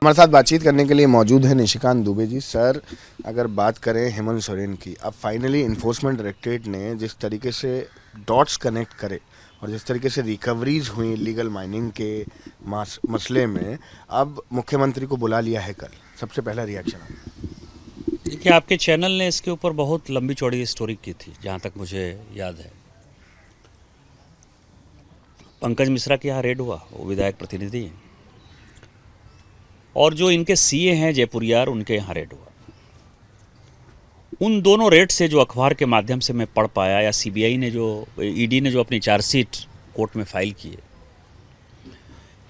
हमारे साथ बातचीत करने के लिए मौजूद है निशिकांत दुबे जी। सर, अगर बात करें हेमंत सोरेन की, अब फाइनली इन्फोर्समेंट डायरेक्टरेट ने जिस तरीके से डॉट्स कनेक्ट करे और जिस तरीके से रिकवरीज हुई लीगल माइनिंग के मसले में, अब मुख्यमंत्री को बुला लिया है कल। सबसे पहला रिएक्शन। देखिए, आपके चैनल ने इसके ऊपर बहुत लंबी चौड़ी स्टोरी की थी, जहाँ तक मुझे याद है। पंकज मिश्रा के यहाँ रेड हुआ, वो विधायक प्रतिनिधि हैं, और जो इनके सीए हैं जयपुरियार, उनके यहाँ रेड हुआ। उन दोनों रेड से जो अखबार के माध्यम से मैं पढ़ पाया, या सीबीआई ने जो ईडी ने जो अपनी चार्जशीट कोर्ट में फाइल की है,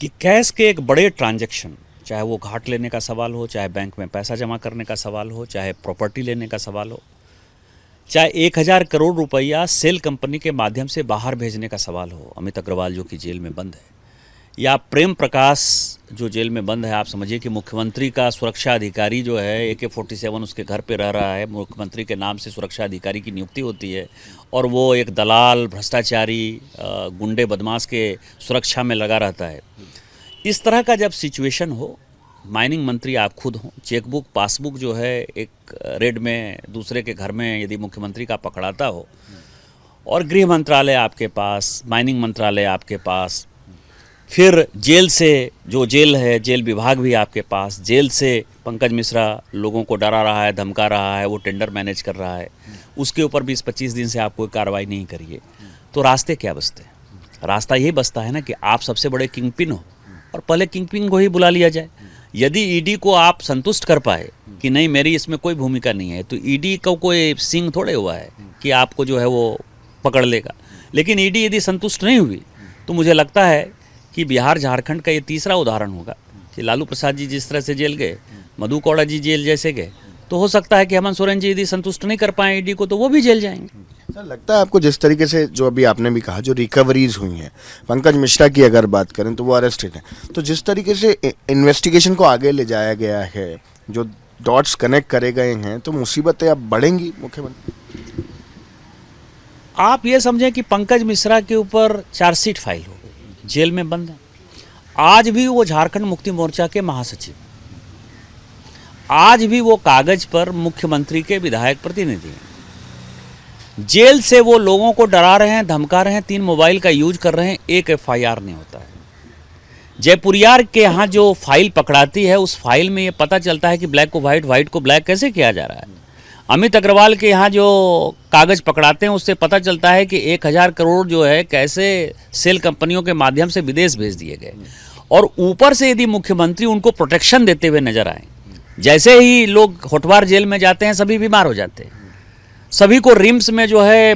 कि कैश के एक बड़े ट्रांजैक्शन, चाहे वो घाट लेने का सवाल हो, चाहे बैंक में पैसा जमा करने का सवाल हो, चाहे प्रॉपर्टी लेने का सवाल हो, चाहे 1000 करोड़ रुपया सेल कंपनी के माध्यम से बाहर भेजने का सवाल हो, अमित अग्रवाल जो कि जेल में बंद है, या प्रेम प्रकाश जो जेल में बंद है। आप समझिए कि मुख्यमंत्री का सुरक्षा अधिकारी जो है, AK-47 उसके घर पे रह रहा है, मुख्यमंत्री के नाम से सुरक्षा अधिकारी की नियुक्ति होती है, और वो एक दलाल, भ्रष्टाचारी, गुंडे, बदमाश के सुरक्षा में लगा रहता है। इस तरह का जब सिचुएशन हो, माइनिंग मंत्री आप खुद हों, चेकबुक, पासबुक जो है एक रेड में दूसरे के घर में यदि मुख्यमंत्री का पकड़ाता हो, और गृह मंत्रालय आपके पास, माइनिंग मंत्रालय आपके पास, फिर जेल से जो जेल है, जेल विभाग भी आपके पास, जेल से पंकज मिश्रा लोगों को डरा रहा है, धमका रहा है, वो टेंडर मैनेज कर रहा है, उसके ऊपर 20-25 दिन से आप कोई कार्रवाई नहीं करिए, तो रास्ते क्या बचते हैं? रास्ता यही बचता है ना कि आप सबसे बड़े किंगपिन हो, और पहले किंगपिन को ही बुला लिया जाए। यदि ईडी को आप संतुष्ट कर पाए कि नहीं, मेरी इसमें कोई भूमिका नहीं है, तो ईडी को कोई सिंह थोड़े हुआ है कि आपको जो है वो पकड़ लेगा। लेकिन ईडी यदि संतुष्ट नहीं हुई, तो मुझे लगता है कि बिहार झारखंड का ये तीसरा उदाहरण होगा कि लालू प्रसाद जी जिस तरह से जेल गए, मधु कौड़ा जी जेल जैसे गए, तो हो सकता है कि हेमंत सोरेन जी यदि संतुष्ट नहीं कर पाए ईडी को, तो वो भी जेल जाएंगे। सर, लगता है आपको जिस तरीके से, जो अभी आपने भी कहा, जो रिकवरीज हुई हैं, पंकज मिश्रा की अगर बात करें तो वो अरेस्टेड हैं, तो जिस तरीके से इन्वेस्टिगेशन को आगे ले जाया गया है, जो डॉट्स कनेक्ट करे गए हैं, तो मुसीबतें अब बढ़ेंगी मुख्यमंत्री? आप ये समझें कि पंकज मिश्रा के ऊपर चार्जशीट फाइल हो गई, जेल में बंद है। आज भी वो झारखंड मुक्ति मोर्चा के महासचिव, आज भी वो कागज पर मुख्यमंत्री के विधायक प्रतिनिधि हैं। जेल से वो लोगों को डरा रहे हैं, धमका रहे हैं, 3 मोबाइल का यूज कर रहे हैं, एक FIR नहीं होता है। जयपुरियार के यहाँ जो फाइल पकड़ाती है, उस फाइल में ये पता चलता है कि ब्लैक को व्हाइट, व्हाइट को ब्लैक कैसे किया जा रहा है। अमित अग्रवाल के यहाँ जो कागज पकड़ाते हैं, उससे पता चलता है कि 1000 करोड़ जो है कैसे सेल कंपनियों के माध्यम से विदेश भेज दिए गए। और ऊपर से यदि मुख्यमंत्री उनको प्रोटेक्शन देते हुए नजर आए, जैसे ही लोग होटवार जेल में जाते हैं सभी बीमार हो जाते हैं, सभी को रिम्स में जो है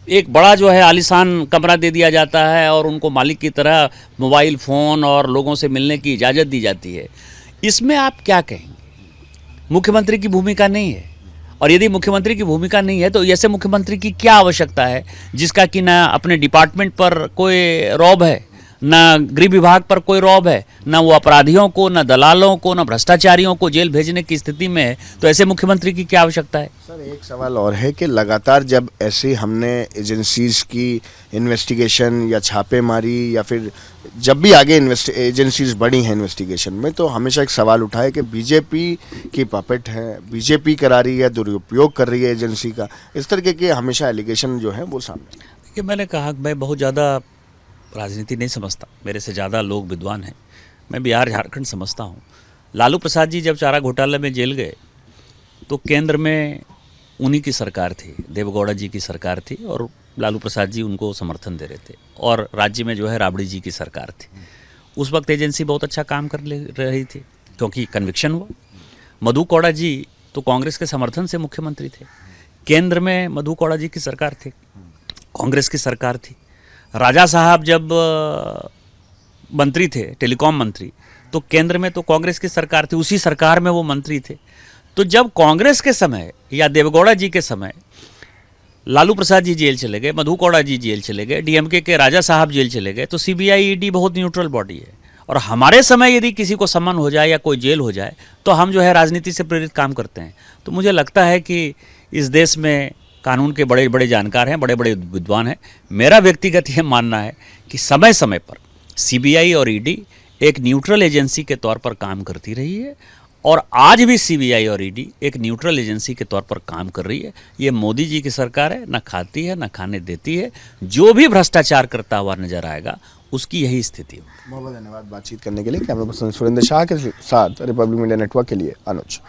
एक बड़ा जो है आलीशान कमरा दे दिया जाता है, और उनको मालिक की तरह मोबाइल फ़ोन और लोगों से मिलने की इजाज़त दी जाती है। इसमें आप क्या कहेंगे? मुख्यमंत्री की भूमिका नहीं है, और यदि मुख्यमंत्री की भूमिका नहीं है तो ऐसे मुख्यमंत्री की क्या आवश्यकता है जिसका कि ना अपने डिपार्टमेंट पर कोई रौब है, ना गृह विभाग पर कोई रौब है, ना वो अपराधियों को, ना दलालों को, ना भ्रष्टाचारियों को जेल भेजने की स्थिति में है, तो ऐसे मुख्यमंत्री की क्या आवश्यकता है? सर, एक सवाल और है कि लगातार जब ऐसे हमने एजेंसीज की इन्वेस्टिगेशन या छापेमारी, या फिर जब भी आगे एजेंसीज बढ़ी हैं इन्वेस्टिगेशन में, तो हमेशा एक सवाल उठा है कि बीजेपी की पपेट है, बीजेपी करा रही है, दुरुपयोग कर रही है एजेंसी का। इस तरीके के हमेशा एलिगेशन जो है वो सामने। देखिए, मैंने कहा कि मैं बहुत ज़्यादा राजनीति नहीं समझता, मेरे से ज़्यादा लोग विद्वान हैं, मैं बिहार झारखंड समझता हूँ। लालू प्रसाद जी जब चारा घोटाले में जेल गए, तो केंद्र में उन्हीं की सरकार थी, देवेगौड़ा जी की सरकार थी, और लालू प्रसाद जी उनको समर्थन दे रहे थे, और राज्य में जो है राबड़ी जी की सरकार थी। उस वक्त एजेंसी बहुत अच्छा काम कर ले रही थी, क्योंकि कन्विक्शन हुआ। मधु कौड़ा जी तो कांग्रेस के समर्थन से मुख्यमंत्री थे, केंद्र में मधु कौड़ा जी की सरकार थी, कांग्रेस की सरकार थी। राजा साहब जब मंत्री थे, टेलीकॉम मंत्री, तो केंद्र में तो कांग्रेस की सरकार थी, उसी सरकार में वो मंत्री थे। तो जब कांग्रेस के समय या देवेगौड़ा जी के समय लालू प्रसाद जी जेल चले गए, मधु कौड़ा जी जेल चले गए, डीएमके के राजा साहब जेल चले गए, तो सीबीआई ईडी बहुत न्यूट्रल बॉडी है। और हमारे समय यदि किसी को सम्मन हो जाए या कोई जेल हो जाए, तो हम जो है राजनीति से प्रेरित काम करते हैं। तो मुझे लगता है कि इस देश में कानून के बड़े बड़े जानकार हैं, बड़े बड़े विद्वान हैं। मेरा व्यक्तिगत यह मानना है कि समय समय पर सीबीआई और ईडी एक न्यूट्रल एजेंसी के तौर पर काम करती रही है और आज भी सीबीआई और ईडी एक न्यूट्रल एजेंसी के तौर पर काम कर रही है। ये मोदी जी की सरकार है, ना खाती है ना खाने देती है। जो भी भ्रष्टाचार करता हुआ नजर आएगा उसकी यही स्थिति होगी। बहुत बहुत धन्यवाद बातचीत करने के लिए। कैमरा पर्सन सुरेंद्र शाह के साथ रिपब्लिक मीडिया नेटवर्क के लिए अनुज।